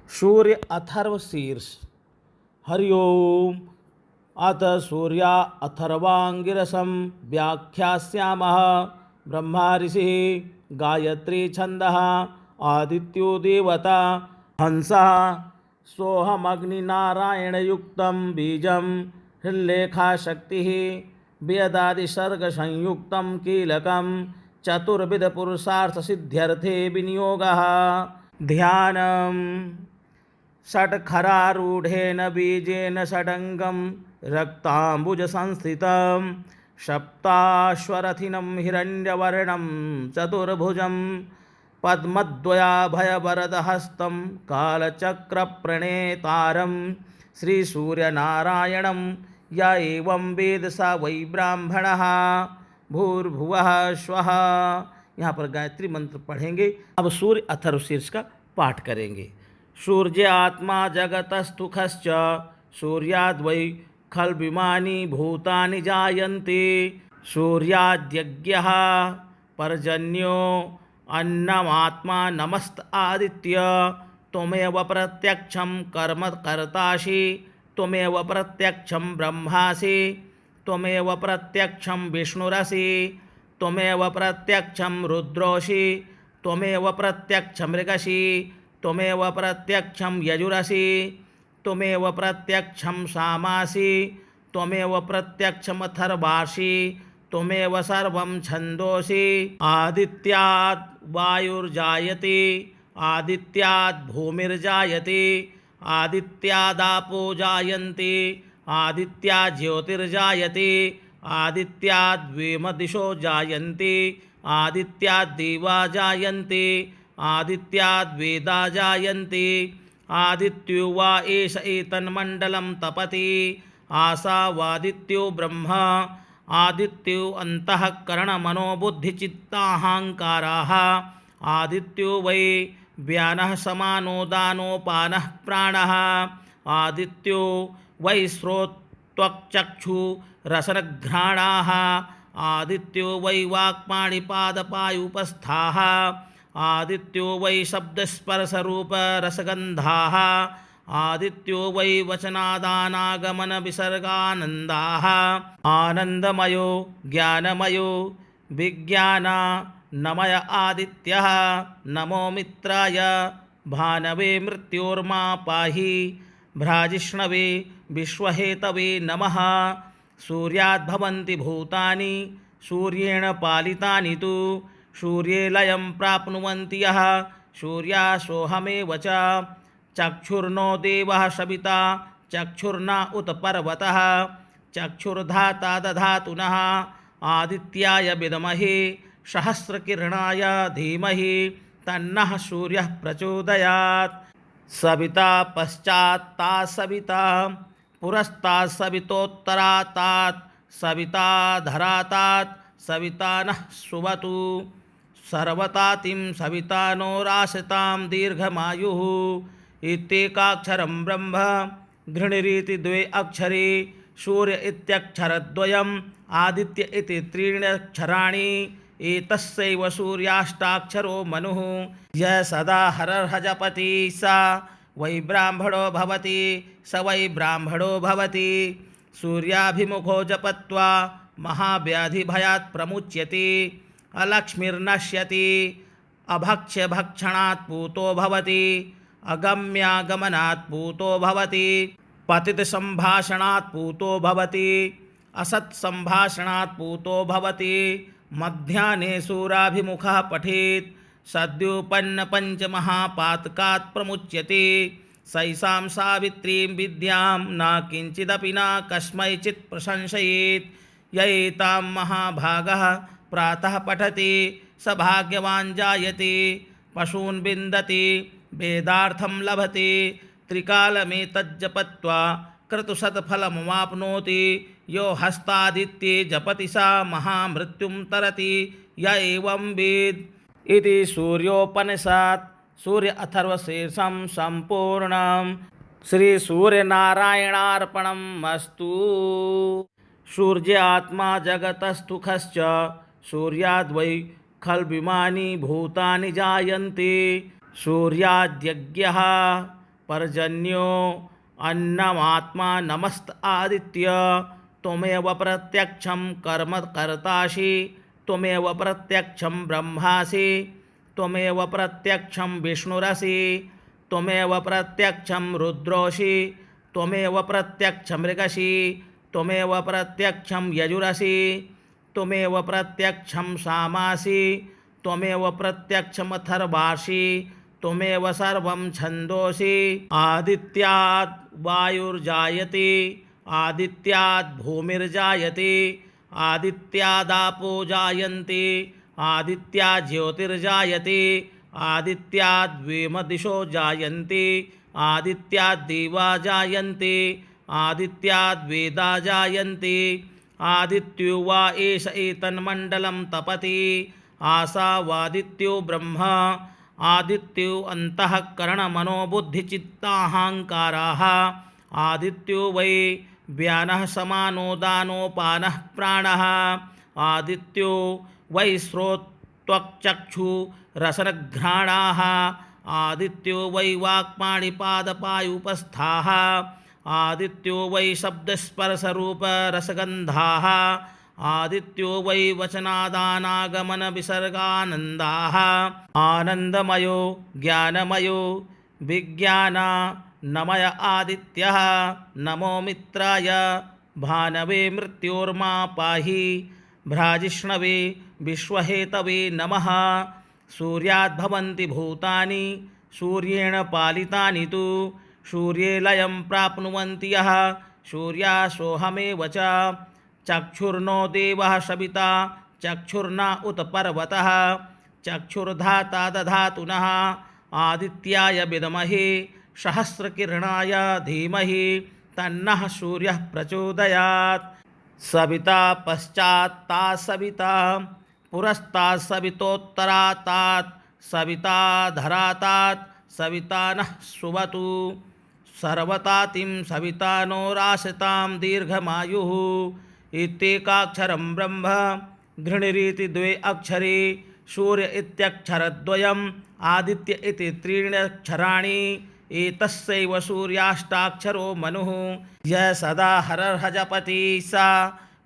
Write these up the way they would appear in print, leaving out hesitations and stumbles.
सूर्य अथर्वशीर्ष। हरि ओम। अथ सूर्या अथर्वांगिरसं व्याख्यास्यामः। ब्रह्मा ऋषिः, गायत्री छन्दः, आदित्यो देवता, हंसः। सोऽहमग्निनारायणयुक्तं बीजं हृल्लेखाशक्तिः, वेदादिसर्गसंयुक्तं कीलकं चतुर्विधपुरुषार्थसिद्ध्यर्थे विनियोगः। ध्यानम्। षट्खरारूढेन बीजेन षडङ्गं रक्ताम्बुजसंस्थितं सप्ताश्वरथिनं हिरण्यवर्णं चतुर्भुजं पद्मद्वयाभयवरदहस्तं कालचक्रप्रणेतारं श्रीसूर्यनारायणं य एवं वेद स वै ब्राह्मणः। भूर्भुवः स्वः। यहाँ पर गायत्री मंत्र पढ़ेंगे। अब सूर्य अथर्वशीर्ष का पाठ करेंगे। सूर्य आत्मा जगतस्तुखश्च सूर्याद्वै खल्विमानि भूतानि जायन्ते। सूर्याद्यज्ञः पर्जन्यो अन्नमात्मा नमस्त आदित्य। त्वमेव प्रत्यक्षं कर्म कर्तासि, त्वमेव प्रत्यक्षं ब्रह्मासि, त्वमेव प्रत्यक्षं विष्णुरसि, त्वमेव प्रत्यक्षं रुद्रोसि, त्वमेव प्रत्यक्षं मृगसि, त्वमेव प्रत्यक्षं यजुरसि, त्वमेव प्रत्यक्षं सामासि, त्वमेव प्रत्यक्षमथर्वासि, त्वमेव सर्वं छन्दोसि। आदित्याद् वायुर्जायते, आदित्याद् भूमिर्जायते, आदित्यादापो जायन्ते, आदित्याद् ज्योतिर्जायते, आदित्याद् वेमदिशो जायन्ते, आदित्याद् देवा जायन्ते, आदित्याद् वेदा जायन्ते। आदित्यो वा एष एतन्मण्डलं तपति, आसावादित्यो ब्रह्म। आदित्यो अन्तःकरणमनोबुद्धिचित्ताहङ्काराः। आदित्यो वै व्यानः समानोदानोपानः प्राणः। आदित्यो वै श्रोत्वक्चक्षुरसनघ्राणाः। आदित्यो वै वाक्पाणिपादपायूपस्थाः। आदित्यो वै शब्दस्पर्शरूपरसगन्धाः। आदित्यो वै वचनादानागमनविसर्गानन्दाः। आनन्दमयो ज्ञानमयो विज्ञानमय आदित्यः। नमो मित्राय भानवे मृत्योर्मा पाहि, भ्राजिष्णवे विश्वहेतवे नमः। सूर्याद्भवन्ति भूतानि, सूर्येण पालितानि तु। सूर्ये लयं प्राप्नुवन्ति यः, सूर्यासोऽहमेव च। चक्षुर्नो देवः सविता, चक्षुर्न उत पर्वतः। चक्षुर्धाता दधातु नः, आदित्याय विद्महे सहस्रकिरणाय धीमहि तन्नः सूर्यः प्रचोदयात्। सविता पश्चात्तात् सविता, पुरस्तात् सवितोत्तरात्, सविता धरातात् सविता नः सुवतु। सर्वतातिं सविता नो रासतां दीर्घमायुः। इत्येकाक्षरं ब्रह्म घृणिरिति द्वे अक्षरे। सूर्य इत्यक्षरद्वयम्, आदित्य इति त्रीणि अक्षराणि। एतस्यैव सूर्याष्टाक्षरो मनुः। यः सदा हरर्ह जपति स वै ब्राह्मणो भवति, स वै ब्राह्मणो भवति। सूर्याभिमुखो जपत्वा महाव्याधिभयात् प्रमुच्यते। अलक्ष्मीर्नश्यति, अभक्ष्यभक्षणात् पूतो भवति, अगम्यागमनात् पूतो भवति, पतितसम्भाषणात् पूतो भवति, असत्सम्भाषणात् पूतो भवति। मध्याह्ने सूर्याभिमुखः पठेत्, सद्योपन्नपञ्चमहापातकात् प्रमुच्यते। सैषां सावित्रीं विद्यां न किञ्चिदपि न कस्मैचित् प्रशंसयेत्। य एतां महाभागः प्रातः पठति स भाग्यवान् जायते। पशून् विन्दति वेदार्थं लभते, त्रिकालमेतज्जपत्वा क्रतुशतफलमवाप्नोति। यो हस्तादित्ये जपति स महामृत्युं तरति, य एवं वेद। इति सूर्योपनिषत् सूर्य अथर्वशीर्षं सम्पूर्णम्। श्री सूर्यनारायणार्पणमस्तु। सूर्य आत्मा जगतस्तुखश्च सूर्याद्वै खल्विमानि भूतानि जायन्ते। सूर्याद्यज्ञः पर्जन्यो अन्नमात्मा नमस्त आदित्य त्वमेव प्रत्यक्षं कर्म कर्तासि त्वमेव प्रत्यक्षं ब्रह्मासि त्वमेव प्रत्यक्षं विष्णुरसि त्वमेव प्रत्यक्षं रुद्रोसि त्वमेव प्रत्यक्षं मृगसि त्वमेव प्रत्यक्षं यजुरसि त्वमेव प्रत्यक्षं सामासि त्वमेव प्रत्यक्षमथर्वासि त्वमेव सर्वं छन्दोसि। आदित्याद् वायुर्जायते आदित्याद् भूमिर्जायते आदित्यादापो जायन्ते आदित्याद् ज्योतिर्जायते आदित्याद् वेमदिशो जायन्ते आदित्याद् देवा जायन्ते आदित्याद् वेदा जायन्ते आदित्यो वा एष एतन्मण्डलं तपति आसावादित्यो ब्रह्म आदित्यो अन्तःकरणमनोबुद्धिचित्ताहङ्काराः आदित्यो वै व्यानः समानोदानोपानः प्राणः आदित्यो वै श्रोत्वक्चक्षुरसनघ्राणाः आदित्यो वै वाक्पाणिपादपायुपस्थाः आदित्यो वै शब्दस्पर्शरूपरसगन्धाः आदित्यो वै वचनादानागमनविसर्गानन्दाः आनन्दमयो ज्ञानमयो विज्ञानमय आदित्यः नमो मित्राय भानवे मृत्योर्मा पाहि भ्राजिष्णवे विश्वहेतवे नमः। सूर्याद्भवन्ति भूतानि सूर्येण पालितानि तु सूर्ये लयं प्राप्नुवन्ति यः सूर्यासोऽहमेव च चक्षुर्नो देवः सविता चक्षुर्न उत पर्वतः चक्षुर्धाता दधातु नः आदित्याय विद्महे सहस्रकिरणाय धीमहि तन्नः सूर्यः प्रचोदयात्। सविता पश्चात्ता सविता पुरस्तात् सवितोत्तरात् सविता धरातात् सविता नः सुवतु सर्वतातिं सविता नो रासतां दीर्घमायुः। इत्येकाक्षरं ब्रह्म घृणिरीति द्वे अक्षरे सूर्य इत्यक्षरद्वयम् आदित्य इति त्रीणि अक्षराणि एतस्यैव सूर्याष्टाक्षरो मनुः। यः सदा हरर्ह जपति स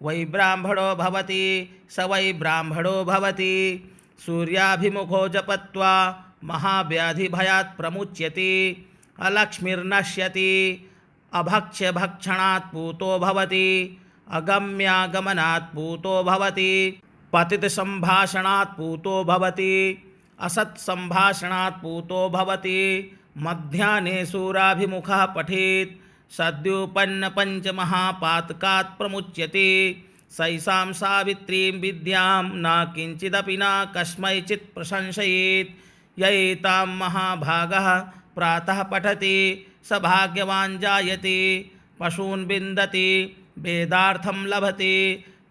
वै ब्राह्मणो भवति स वै ब्राह्मणो भवति। सूर्याभिमुखो जपत्वा महाव्याधिभयात् प्रमुच्यते अलक्ष्मीर्नश्यति अभक्ष्यभक्षणात् पूतो भवति अगम्यागमनात् पूतो भवति पतितसम्भाषणात् पूतो भवति असत्सम्भाषणात् पूतो भवति। मध्याह्ने सूराभिमुखः पठेत् सद्योपन्नपञ्चमहापातकात् प्रमुच्यते। सैषां सावित्रीं विद्यां न किञ्चिदपि न कस्मैचित् प्रशंसयेत्। य एतां महाभागः प्रातः पठति स भाग्यवान् जायते पशून् विन्दति वेदार्थं लभते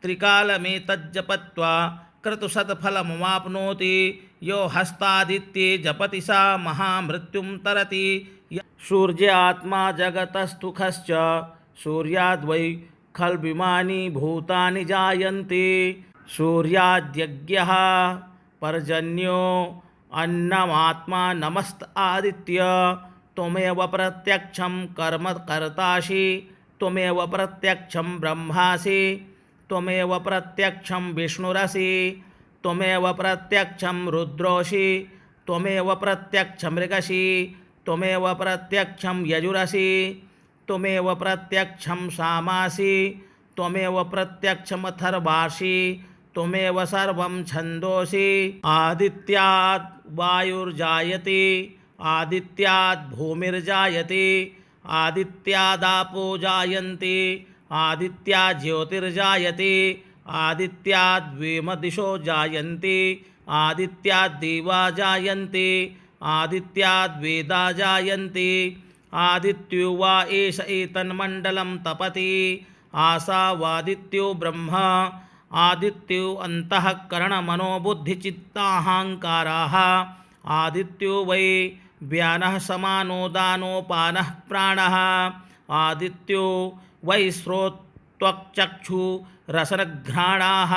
त्रिकालमेतज्जपत्वा क्रतुशतफलमवाप्नोति। यो हस्तादित्ये जपति स महामृत्युं तरति। सूर्यात्मा जगतस्थुखश्च सूर्याद्वै खल्विमानि भूतानि जायन्ते। सूर्याद्यज्ञः पर्जन्यो अन्नमात्मा नमस्त आदित्य त्वमेव प्रत्यक्षं कर्म कर्तासि त्वमेव प्रत्यक्षं ब्रह्मासि त्वमेव प्रत्यक्षं विष्णुरसि त्वमेव प्रत्यक्षं रुद्रोसि त्वमेव प्रत्यक्षं मृगसि त्वमेव प्रत्यक्षं यजुरसि त्वमेव प्रत्यक्षं सामासि त्वमेव प्रत्यक्षमथर्वासि त्वमेव सर्वं छन्दोसि। आदित्याद् वायुर्जायते आदित्याद् भूमिर्जायते आदित्यादापो जायन्ते आदित्याद् ज्योतिर्जायते आदित्याद् वेमदिशो जायन्ते आदित्याद् देवा जायन्ते आदित्याद् वेदा जायन्ते आदित्यो वा एष एतन्मण्डलं तपति आसावादित्यो ब्रह्म आदित्यो अन्तःकरणमनोबुद्धिचित्ताहङ्काराः आदित्यो वै व्यानः समानोदानोपानः प्राणः आदित्यो वै श्रोत्वक्चक्षुरसनघ्राणाः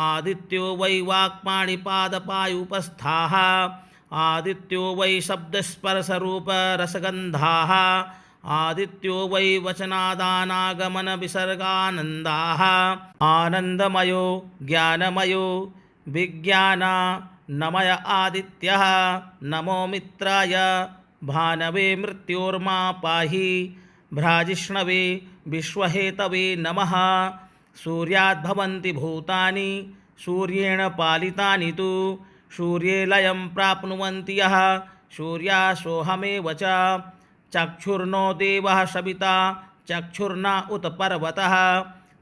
आदित्यो वै वाक्पाणिपादपायुपस्थाः आदित्यो वै शब्दस्पर्शरूपरसगन्धाः आदित्यो वै वचनादानागमनविसर्गानन्दाः आनन्दमयो ज्ञानमयो विज्ञानमय आदित्यः नमो मित्राय भानवे मृत्योर्मा पाहि भ्राजिष्णवे विश्वहेतवे नमः। सूर्याद्भवन्ति भूतानि सूर्येण पालितानि तु सूर्ये लयं प्राप्नुवन्ति यः सूर्यासोऽहमेव च। चक्षुर्नो देवः सविता चक्षुर्न उत पर्वतः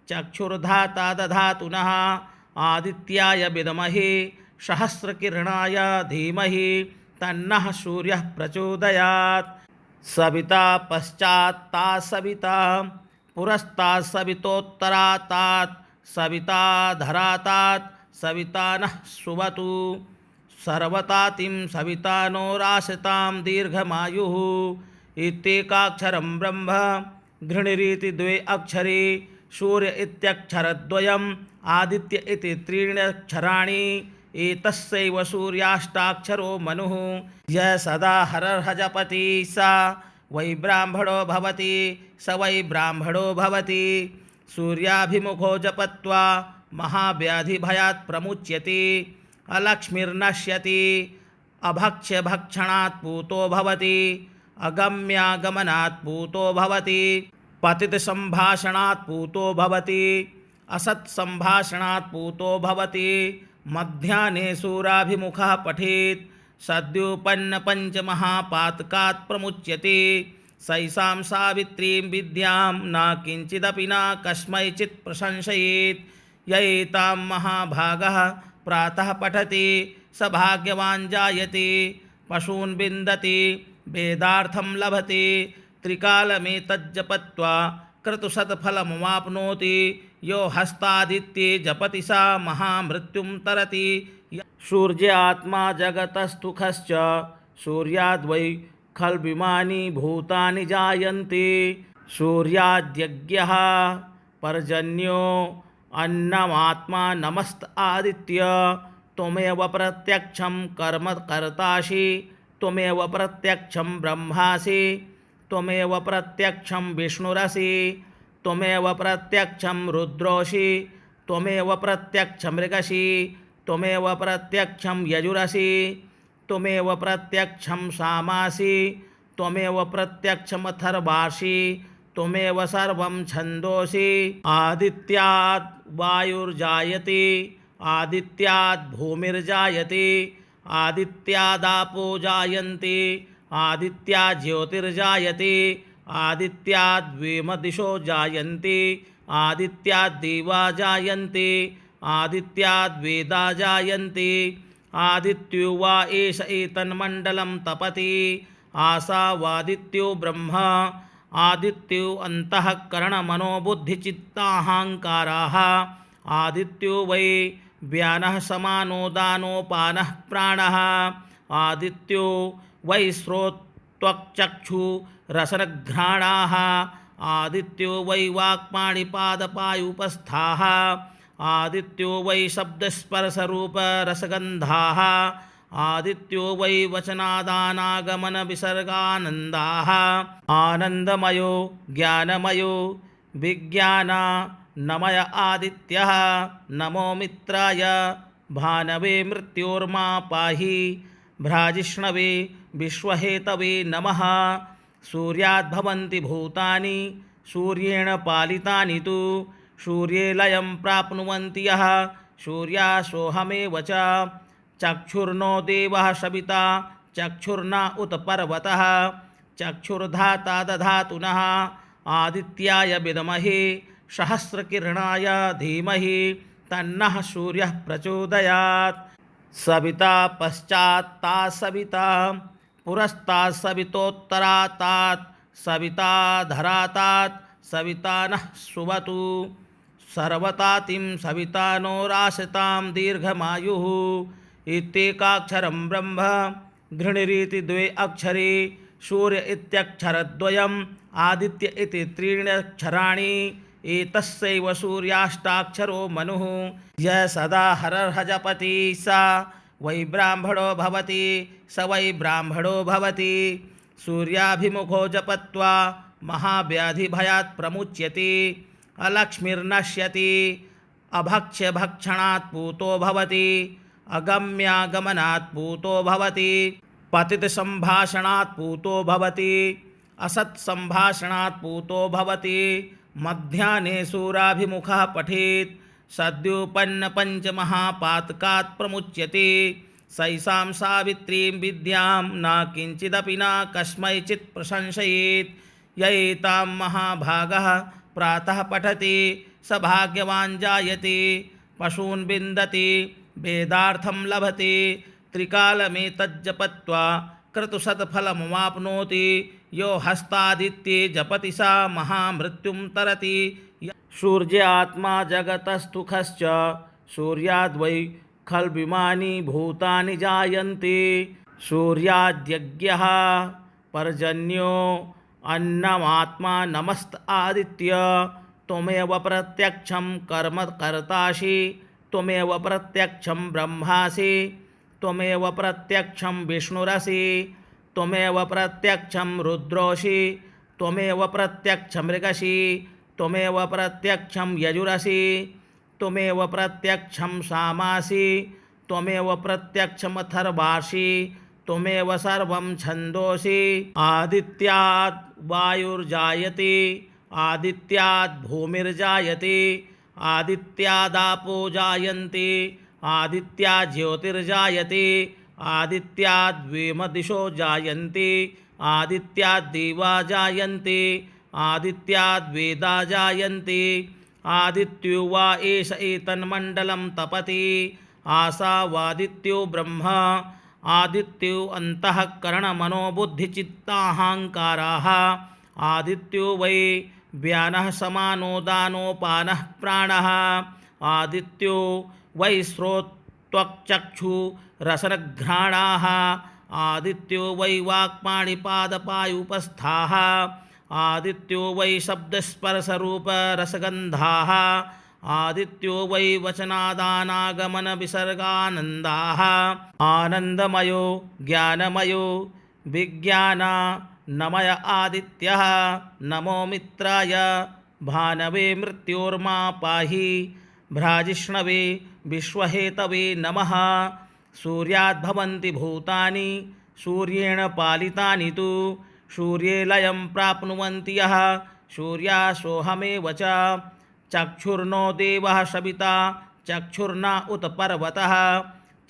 चक्षुर्धाता दधातु नः आदित्याय विद्महे सहस्रकिरणाय धीमहि तन्नः सूर्यः प्रचोदयात्। सविता पश्चात्ता सविता पुरस्तात् सवितोत्तरात् सविता धरातात् सविता नः सुवतु। सर्वतातिं सविता नो रासतां दीर्घमायुः। इत्येकाक्षरं ब्रह्म घृणिरीति द्वे अक्षरे सूर्य इत्यक्षरद्वयम् आदित्य इति त्रीणि अक्षराणि एतस्यैव सूर्याष्टाक्षरो मनुः। यः सदा हरर्ह जपति स वै ब्राह्मणो भवति स वै ब्राह्मणो भवति। सूर्याभिमुखो जपत्वा महाव्याधिभयात् प्रमुच्यते। अलक्ष्मीर्नश्यति अभक्ष्यभक्षणात् पूतो भवति अगम्यागमनात् पूतो भवति। पतितसम्भाषणात् पूतो भवति असत्सम्भाषणात् पूतो भवति। मध्याह्ने सूराभिमुखः पठेत् सद्योपन्नपञ्चमहापातकात् प्रमुच्यते। सैषां सावित्रीं विद्यां न किञ्चिदपि न कस्मैचित् प्रशंसयेत्। य एतां महाभागः प्रातः पठति स भाग्यवान् जायते। पशून् विन्दति वेदार्थं लभते। त्रिकालमेतज्जपत्वा क्रतुशतफलमवाप्नोति। यो हस्तादित्ये जपति स महामृत्युं तरति। सूर्यात्मा जगतस्तुखश्च सूर्याद्वै खल्विमानि भूतानि जायन्ते। सूर्याद्यज्ञः पर्जन्यो अन्नमात्मा नमस्त आदित्य। त्वमेव प्रत्यक्षं कर्म कर्तासि त्वमेव प्रत्यक्षं ब्रह्मासि त्वमेव प्रत्यक्षं विष्णुरसि त्वमेव प्रत्यक्षं रुद्रोऽसि त्वमेव प्रत्यक्षं मृगसि त्वमेव प्रत्यक्षं यजुरसि त्वमेव प्रत्यक्षं सामासि त्वमेव प्रत्यक्षमथर्वासि त्वमेव सर्वं छन्दोसि। आदित्याद् वायुर्जायते आदित्याद् भूमिर्जायते आदित्यादापो जायन्ते आदित्याद् ज्योतिर्जायते आदित्याद् वेमदिशो जायन्ते आदित्याद् देवा जायन्ते आदित्याद् वेदा जायन्ते। आदित्यो वा एष एतन्मण्डलं तपति आसावादित्यो ब्रह्म। आदित्यो अन्तःकरणमनोबुद्धिचित्ताहङ्काराः। आदित्यो वै व्यानः समानोदानोपानः प्राणः। आदित्यो वै श्रोत्वक्चक्षुरसनघ्राणाः। आदित्यो वै वाक्पाणिपादपायुपस्थाः। आदित्यो वै शब्दस्पर्शरूपरसगन्धाः। आदित्यो वै वचनादानागमनविसर्गानन्दाः। आनन्दमयो ज्ञानमयो विज्ञानमय आदित्यः नमो मित्राय भानवे मृत्योर्मा पाहि भ्राजिष्णवे विश्वहेतवे नमः। सूर्याद्भवन्ति भूतानि सूर्येण पालितानि तु सूर्ये लयं प्राप्नुवन्ति यः सूर्यासोऽहमेव च। चक्षुर्नो देवः सविता चक्षुर्न उत पर्वतः चक्षुर्धाता दधातु नः आदित्याय विद्महे सहस्रकिरणाय धीमहि तन्नः सूर्यः प्रचोदयात्। सविता पश्चात्ता सविता पुरस्तात् सवितोत्तरात् सविता धरातात् सविता नः सुवतु। सर्वतातिं सविता नो रासतां दीर्घमायुः। इत्येकाक्षरं ब्रह्म घृणिरीति द्वे अक्षरे सूर्य इत्यक्षरद्वयम् आदित्य इति त्रीणि अक्षराणि एतस्यैव सूर्याष्टाक्षरो मनुः। यः सदा हरर्ह जपति स वै ब्राह्मणो भवति स वै ब्राह्मणो भवति। सूर्याभिमुखो जपत्वा महाव्याधिभयात् प्रमुच्यते। अलक्ष्मीर्नश्यति अभक्ष्यभक्षणात् पूतो भवति। अगम्यागमनात् पूतो भवति। पतितसम्भाषणात् पूतो भवति। असत्सम्भाषणात् पूतो भवति। मध्याह्ने सूराभिमुखः पठेत् सद्योपन्नपञ्चमहापातकात् प्रमुच्यते। सैषां सावित्रीं विद्यां न किञ्चिदपि न कस्मैचित् प्रशंसयेत्। य एतां महाभागः प्रातः पठति स भाग्यवान् जायते। पशून् विन्दति वेदार्थं लभते। त्रिकालमेतज्जपत्वा क्रतुशतफलमवाप्नोति। यो हस्तादित्ये जपति सा महामृत्युं तरति। सूर्यात्मा जगतस्तुखश्च सूर्याद्वै खल्विमानि भूतानि जायन्ते। सूर्याद्यज्ञः पर्जन्यो अन्नमात्मा नमस्त आदित्य। त्वमेव प्रत्यक्षं कर्म कर्तासि। त्वमेव प्रत्यक्षं ब्रह्मासि। त्वमेव प्रत्यक्षं विष्णुरसि। त्वमेव प्रत्यक्षं रुद्रोसि। त्वमेव प्रत्यक्षं मृगसि। त्वमेव प्रत्यक्षं यजुरसि। त्वमेव प्रत्यक्षं सामासि। त्वमेव प्रत्यक्षमथर्वासि। त्वमेव सर्वं छन्दोसि। आदित्याद् वायुर्जायते। आदित्याद् भूमिर्जायते। आदित्यादापो जायन्ते। आदित्याद् ज्योतिर्जायते। आदित्याद् वेमदिशो जायन्ते। आदित्याद् देवा जायन्ते। आदित्याद् वेदा जायन्ते। आदित्यो वा एष एतन्मण्डलं तपति। आसावादित्यो ब्रह्म। आदित्यो अन्तःकरणमनोबुद्धिचित्ताहङ्काराः। आदित्यो वै व्यानः समानोदानोपानः प्राणः। आदित्यो वै श्रोत्वक्चक्षुरसनघ्राणाः। आदित्यो वै वाक्पाणिपादपायुपस्थाः। आदित्यो वै शब्दस्पर्शरूपरसगन्धाः। आदित्यो वै वचनादानागमनविसर्गानन्दाः। आनन्दमयो ज्ञानमयो विज्ञानमय आदित्यः। नमो मित्राय भानवे मृत्योर्मा पाहि। भ्राजिष्णवे विश्वहेतवे नमः। सूर्याद्भवन्ति भूतानि सूर्येण पालितानि तु। सूर्ये लयं प्राप्नुवन्ति यः सूर्यासोऽहमेव च। चक्षुर्नो देवः सविता चक्षुर्न उत पर्वतः।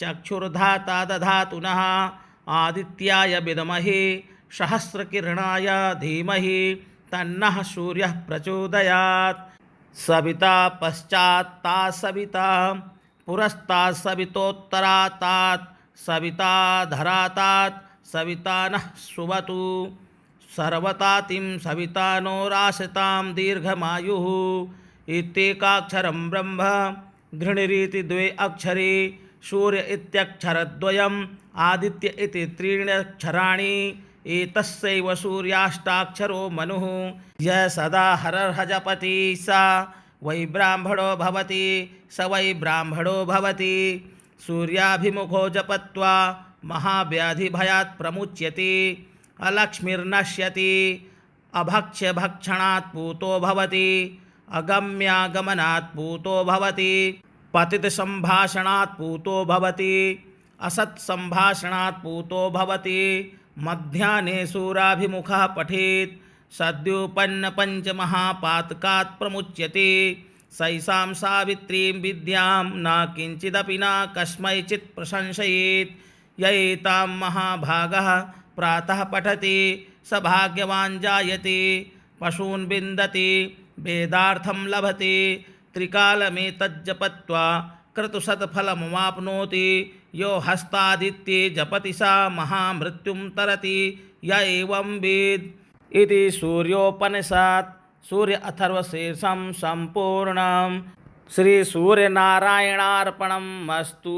चक्षुर्धाता दधातु नः आदित्याय विद्महे सहस्रकिरणाय धीमहि तन्नः सूर्यः प्रचोदयात्। सविता पश्चात्ता सविता पुरस्तात् सवितोत्तरात् सविता धरातात् सविता नः सुवतु। सर्वतातिं सविता नो रासतां दीर्घमायुः। इत्येकाक्षरं ब्रह्म घृणिरीति द्वे अक्षरे। सूर्य इत्यक्षरद्वयम् आदित्य इति त्रीणि अक्षराणि। एतस्यैव सूर्याष्टाक्षरो मनुः। यः सदा हरर्ह जपति स वै ब्राह्मणो भवति स वै ब्राह्मणो भवति। सूर्याभिमुखो जपत्वा महाव्याधिभयात् प्रमुच्यते। अलक्ष्मीर्नश्यति अभक्ष्यभक्षणात् पूतो भवति। अगम्यागमनात् पूतो भवति। पतितसम्भाषणात् पूतो भवति। असत्सम्भाषणात् पूतो भवति। मध्याह्ने सूराभिमुखः पठेत् सद्योपन्नपञ्चमहापातकात् प्रमुच्यते। सैषां सावित्रीं विद्यां न किञ्चिदपि न कस्मैचित् प्रशंसयेत्। य एतां महाभागः प्रातः पठति स भाग्यवान् जायते। पशून् विन्दति वेदार्थं लभते। त्रिकालमेतज्जपत्वा क्रतुशतफलमवाप्नोति। यो हस्तादित्ये जपति सा महामृत्युं तरति। य एवं वेद। इति सूर्योपनिषत् सूर्य अथर्वशीर्षं सम्पूर्णम्। श्री सूर्यनारायणार्पणमस्तु।